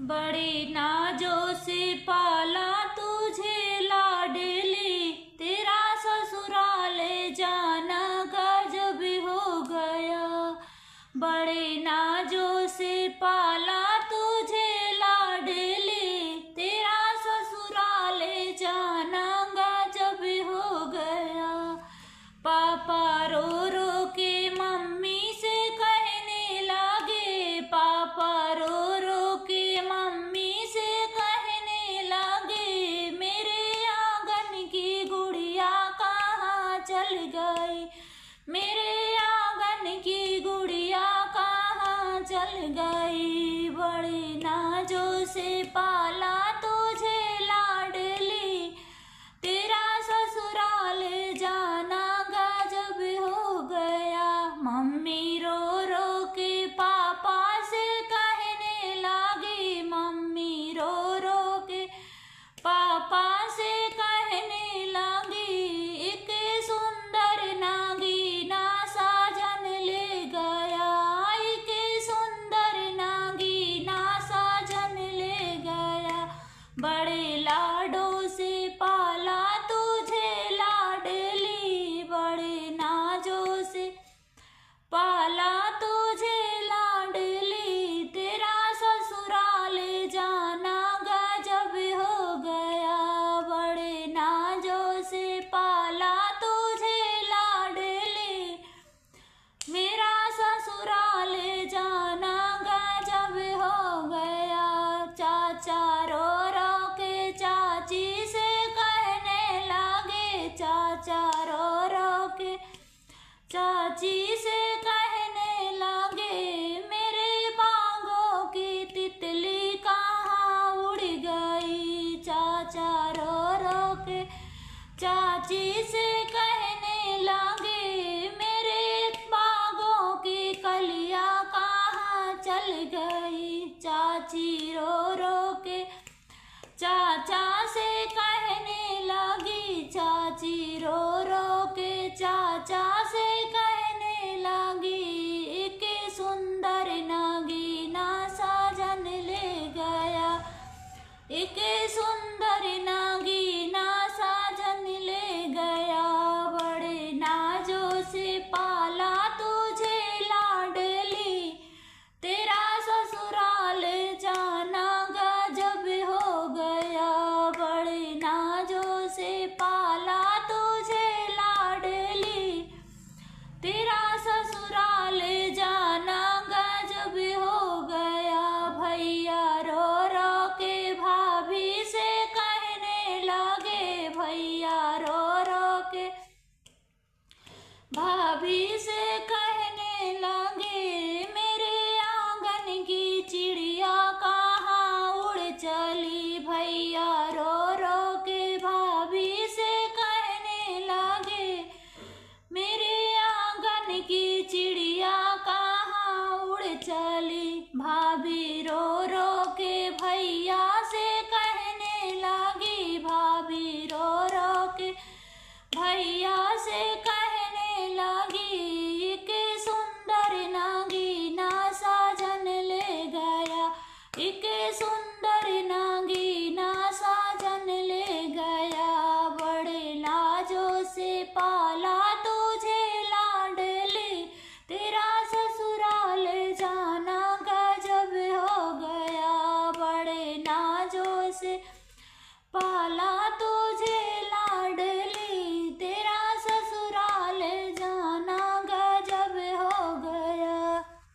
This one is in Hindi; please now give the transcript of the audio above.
बड़े नाजों से पाला तुझे लाडली, तेरा ससुराल जाना गजब हो गया। बड़े नाजों से पाला तुझे लाडली, तेरा ससुराल जाना गजब हो गया। पापा रो रो के मम्मी से कहने लगे, पापा रो रो के मम्मी से कहने लगे, मेरे आंगन की गुड़िया कहाँ चल गई, मेरे आंगन की गुड़िया कहाँ चल गई। बड़े नाजों से पाला तुझे लाडली, तेरा ससुराल जाना गजब हो गया। मम्मी रो रो के पापा से कहने लगी, मम्मी रो रो के पापा से कहने लगी, एक सुंदर नागीना साजन ले गया, एक सुंदर नागीना साजन ले गया। बड़े लाडों से पाला तुझे लाडली, बड़े नाजों से पाला तुझे लाडली, तेरा ससुराल जाना गजब हो गया। बड़े नाजों से पाला तुझे लाडली, मेरा ससुराल जाना गजब हो गया। चाचा रो रो के चाची से कहने लगे, चाचा रो रो के चाची से कहने लगे, मेरे बागों की तितली कहाँ उड़ गई। चाचा रो रो के चाची से कहने लगे, मेरे बागों की कलियां कहाँ चल गई। चाची रो रो के चाचा से कहने लगी, चाची रो रो के चाचा से कहने लगी, एक सुंदर नागीना साजन ले गया, एक सुंदर नागीना साजन ले गया। बड़े नाजों से पाला तुझे लाडली, तेरा ससुराल जाना गजब हो गया। बड़े नाजों से पाला तुझे लाडली, तेरा ससुराल जाना गजब हो गया। भैया रो रो के भाभी से कहने लगे, भैया रो रो के भाभी से कहने लगे, मेरे आंगन की चिड़िया कहाँ उड़ चली। भैया रो रो के भाभी से कहने लगे, मेरे आंगन की चिड़िया कहाँ उड़ चली। भाभी रो रो के भैया से कहने लगी, भाभी रो रो के भैया से कहने लगी, एक सुंदर नागीना साजन ले गया, एक सुंदर नागीना साजन ले गया। बड़े लाजों से पाला तुझे लाडली, तेरा ससुराल जाना गजब हो गया। बड़े नाजों से पाला तुझे